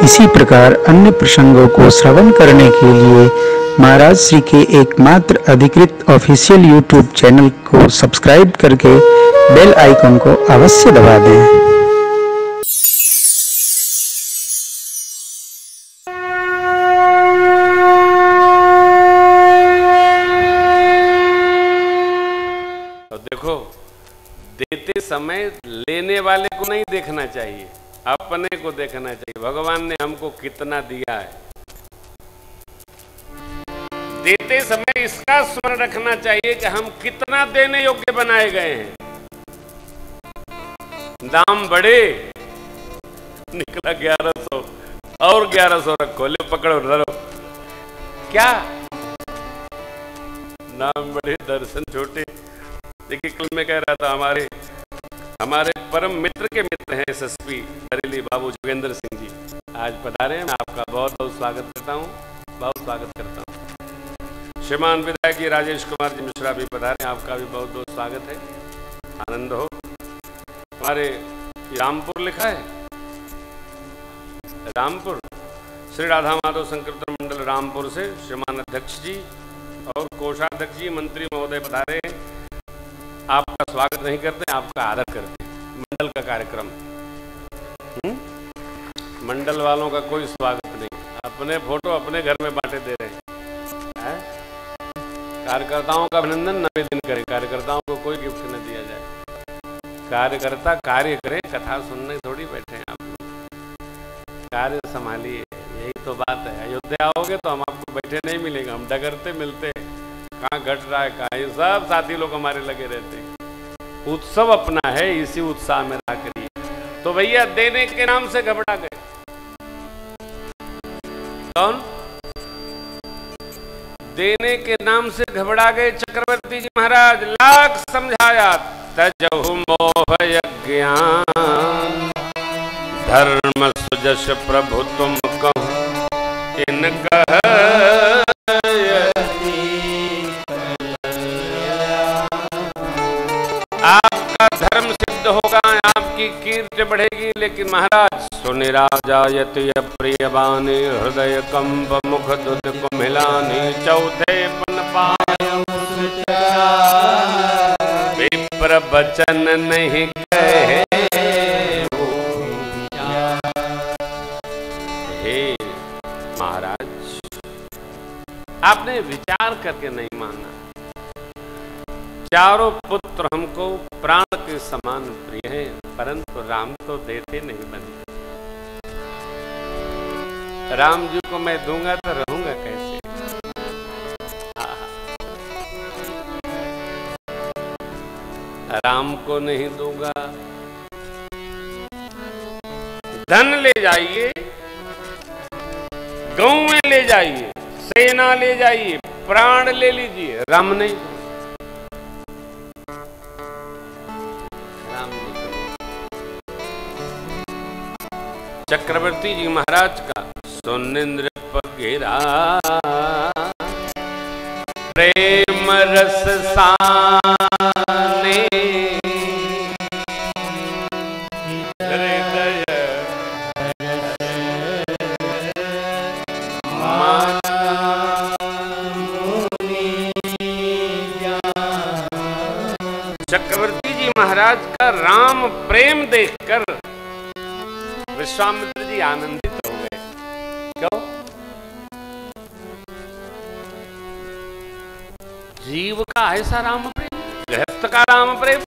इसी प्रकार अन्य प्रसंगों को श्रवण करने के लिए महाराज श्री के एकमात्र अधिकृत ऑफिशियल यूट्यूब चैनल को सब्सक्राइब करके बेल आइकन को अवश्य दबा दें। देखो, देते समय लेने वाले को नहीं देखना चाहिए, अपने को देखना चाहिए। भगवान ने हमको कितना दिया है। देते समय इसका स्मरण रखना चाहिए कि हम कितना देने योग्य बनाए गए हैं। दाम बढ़े, निकला 1100 और 1100 रखो, ले पकड़ो धरो। क्या दाम बढ़े दर्शन छोटे। देखिए, कल मैं कह रहा था, हमारे परम मित्र के मित्र हैं एसएसपी बरेली बाबू जोगेंद्र सिंह जी, आज पधारे हैं। मैं आपका बहुत बहुत स्वागत करता हूँ, बहुत स्वागत करता हूँ। श्रीमान विधायक जी राजेश कुमार जी मिश्रा भी पधारे, आपका भी बहुत बहुत स्वागत है। आनंद हो। हमारे रामपुर लिखा है, रामपुर श्री राधा माधव संकीर्तन मंडल रामपुर से श्रीमान अध्यक्ष जी और कोषाध्यक्ष जी मंत्री महोदय पधारे हैं। आपका स्वागत नहीं करते, आपका आदर करते हैं। मंडल का कार्यक्रम, मंडल वालों का कोई स्वागत नहीं, अपने फोटो अपने घर में बांटे दे रहे हैं। कार्यकर्ताओं का अभिनंदन नवे दिन करें, कार्यकर्ताओं को कोई गिफ्ट न दिया जाए। कार्यकर्ता कार्य करें, कथा सुनने थोड़ी बैठे हैं आप लोग। कार्य संभालिए, यही तो बात है। अयोध्या आओगे तो हम आपको बैठे नहीं मिलेंगे, हम डगरते मिलते हैं। कहाँ घट रहा है, कहाँ, ये सब साथी लोग हमारे लगे रहते हैं। उत्सव अपना है, इसी उत्साह में रहा करिए। तो भैया देने के नाम से घबरा गए। कौन? देने के नाम से घबरा गए चक्रवर्ती जी महाराज। लाख समझाया, तजहु मोह ज्ञान, धर्म सुजस प्रभु तुम कहो इन कह। आपका धर्म सिद्ध होगा, आपकी कीर्ति बढ़ेगी, लेकिन महाराज सुनिरा जायति अप्रियवानी, हृदय कंब मुख दुध कुम्हिलानी, चौथे पन पाय विप्र वचन नहीं कहे। हे महाराज, आपने विचार करके नहीं माना। चारों पुत्र हमको प्राण के समान प्रिय हैं, परंतु राम तो देते नहीं बनते। राम जी को मैं दूंगा तो रहूंगा कैसे? राम को नहीं दूंगा। धन ले जाइए, गांव में ले जाइए, सेना ले जाइए, प्राण ले लीजिए, राम नहीं। चक्रवर्ती जी महाराज का सुनिंद्र पगेरा, प्रेम रस साने, हृदय चक्रवर्ती जी महाराज का राम प्रेम देखकर विश्वामित्र जी आनंदित हो गए। क्यों? जीव का ऐसा राम प्रेम, गृहस्थ का राम प्रेम।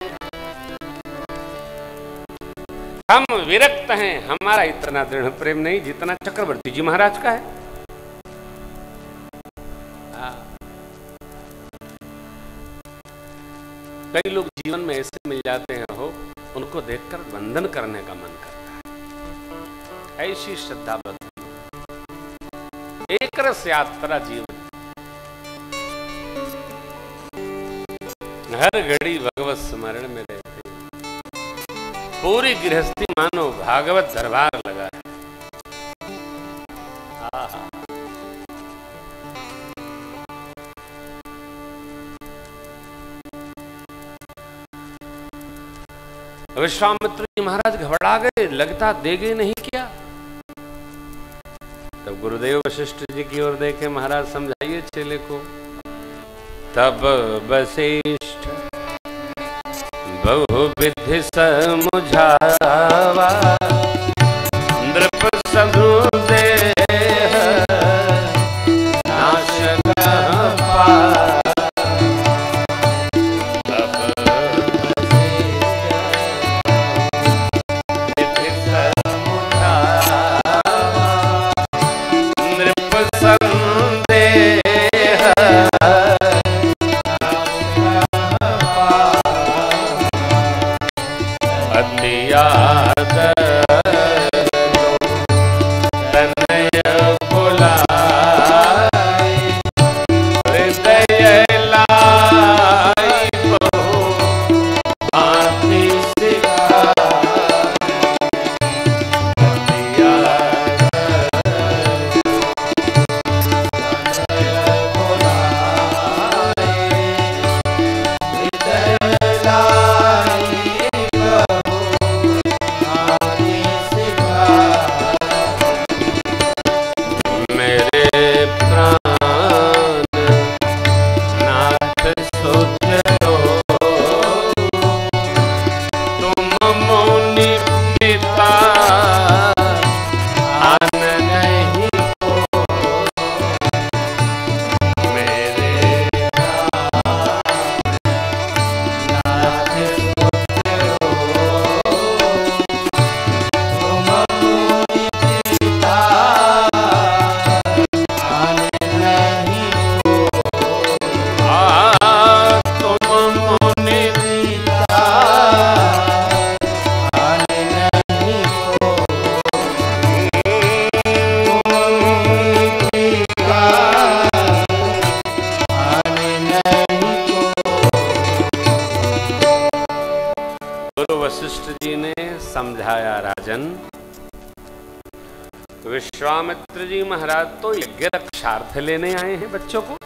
हम विरक्त हैं, हमारा इतना दृढ़ प्रेम नहीं जितना चक्रवर्ती जी महाराज का है। कई लोग जीवन में ऐसे मिल जाते हैं, हो उनको देखकर वंदन करने का मन करता है। ऐसी श्रद्धा भक्ति, एक रस यात्रा जीवन, हर घड़ी भगवत स्मरण में रहते, पूरी गृहस्थी मानो भागवत दरबार लगा है। विश्वामित्र जी महाराज घबरा गए, लगता देगे नहीं क्या। गुरुदेव वशिष्ठ जी की ओर देखे, महाराज समझाइए चेले को। तब वशिष्ठ बहुविधि समुझावा, नृप समुदेह नाश पा। समझाया राजन, विश्वामित्र जी महाराज तो यज्ञ रक्षार्थ लेने आए हैं, बच्चों को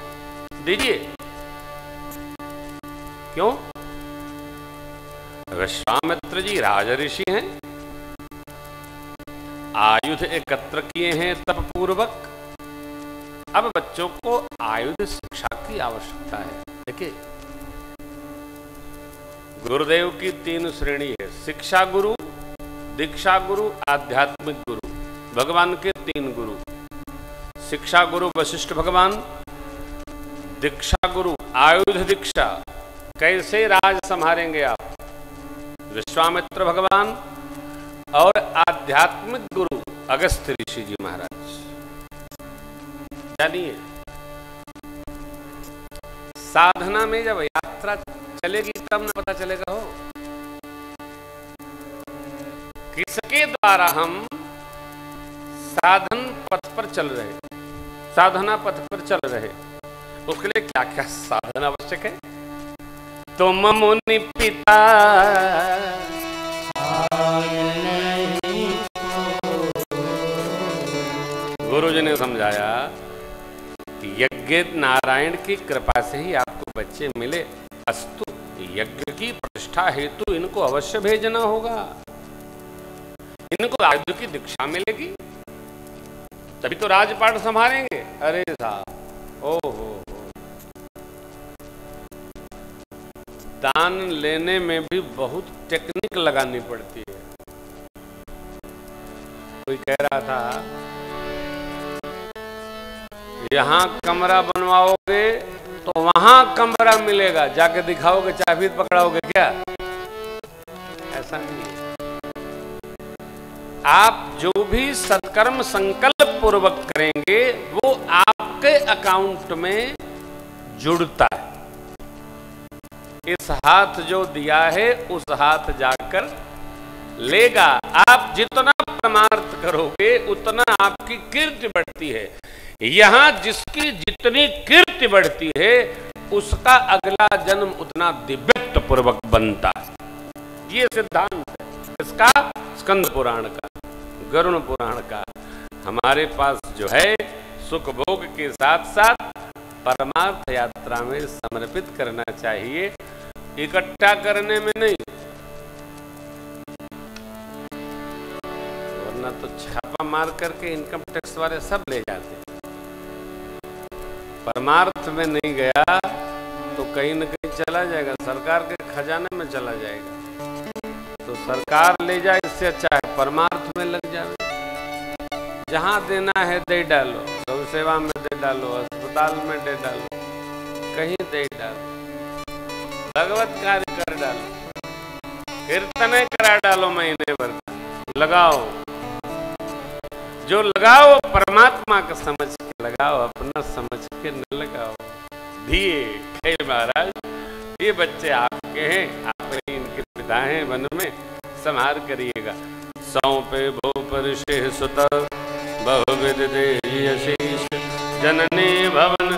दीजिए। क्यों? विश्वामित्र जी राजऋषि हैं, आयुध एकत्र किए हैं तप पूर्वक। अब बच्चों को आयुध शिक्षा की आवश्यकता है। देखिए, गुरुदेव की 3 श्रेणी है, शिक्षा गुरु, दीक्षा गुरु, आध्यात्मिक गुरु। भगवान के 3 गुरु, शिक्षा गुरु वशिष्ठ भगवान, दीक्षा गुरु आयुध दीक्षा, कैसे राज संभालेंगे आप, विश्वामित्र भगवान, और आध्यात्मिक गुरु अगस्त्य ऋषि जी महाराज। जानिए, साधना में जब यात्रा चलेगी तब न पता चलेगा हो किसके द्वारा हम साधन पथ पर चल रहे, साधना पथ पर चल रहे, उसके लिए क्या क्या साधन आवश्यक है। तुम मुनि पिता गुरु जी ने समझाया, यज्ञ नारायण की कृपा से ही आपको बच्चे मिले, अस्तु यज्ञ की प्रतिष्ठा हेतु इनको अवश्य भेजना होगा, इनको आयुध की दीक्षा मिलेगी, तभी तो राजपाट संभालेंगे। अरे साहब, ओहो, दान लेने में भी बहुत टेक्निक लगानी पड़ती है। कोई कह रहा था, यहां कमरा बनवाओगे तो वहां कमरा मिलेगा, जाके दिखाओगे, चाबी पकड़ाओगे क्या? ऐसा नहीं है। आप जो भी सत्कर्म संकल्प पूर्वक करेंगे वो आपके अकाउंट में जुड़ता है। इस हाथ जो दिया है उस हाथ जाकर लेगा। आप जितना परमार्थ करोगे उतना आपकी कीर्ति बढ़ती है। यहां जिसकी जितनी कीर्ति बढ़ती है उसका अगला जन्म उतना दिव्यत्व पूर्वक बनता है। ये सिद्धांत है इसका, स्कंद पुराण का, गरुण पुराण का। हमारे पास जो है सुख भोग के साथ साथ परमार्थ यात्रा में समर्पित करना चाहिए, इकट्ठा करने में नहीं, वरना तो छापा मार करके इनकम टैक्स वाले सब ले जाते हैं। परमार्थ में नहीं गया तो कहीं न कहीं चला जाएगा, सरकार के खजाने में चला जाएगा। तो सरकार ले जाए, इससे अच्छा है परमार्थ में लग जाए। जहां देना है दे डालो, गौ सेवा में दे डालो, अस्पताल में दे डालो, कहीं दे डालो, भगवत कार्य कर डालो, कीर्तन करा डालो, महीने भर लगाओ। जो लगाओ परमात्मा का समझ के लगाओ, अपना समझ के न लगाओ। दिए हे महाराज, ये बच्चे आपके हैं, आप इनके पिता हैं, वन में संहार करिएगा। सौंपे भूपर शेह सुत बहुविध देहि आशीष, जननी भवन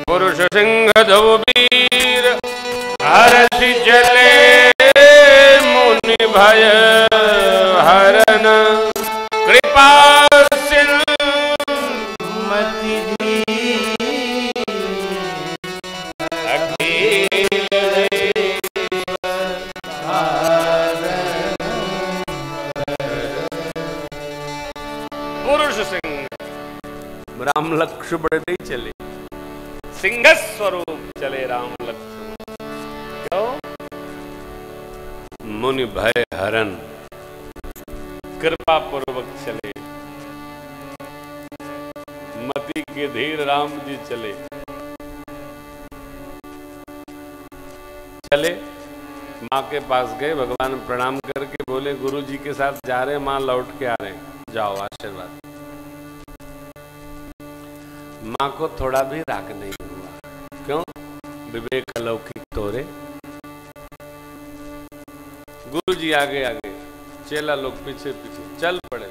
पुरुष सिंह धोबीर हरषि चले, मुनि भय हरन कृपा मति पुरुष सिंह, राम लक्ष्मण बढ़ते ही चले, सिंह स्वरूप चले राम लक्ष्मण। क्यों? मुनि भय हरन, कृपा पूर्वक चले, मति के धीर राम जी चले। चले माँ के पास गए, भगवान प्रणाम करके बोले गुरु जी के साथ जा रहे हैं, माँ लौट के आ रहे हैं, जाओ आशीर्वाद। माँ को थोड़ा भी राग नहीं हुआ। क्यों? विवेक अलौकिक तोरे। गुरु जी आगे आगे, चेला लोग पीछे पीछे चल पड़े।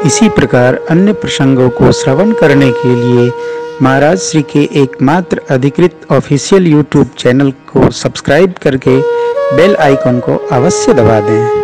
इसी प्रकार अन्य प्रसंगों को श्रवण करने के लिए महाराज श्री के एकमात्र अधिकृत ऑफिशियल YouTube चैनल को सब्सक्राइब करके बेल आइकन को अवश्य दबा दें।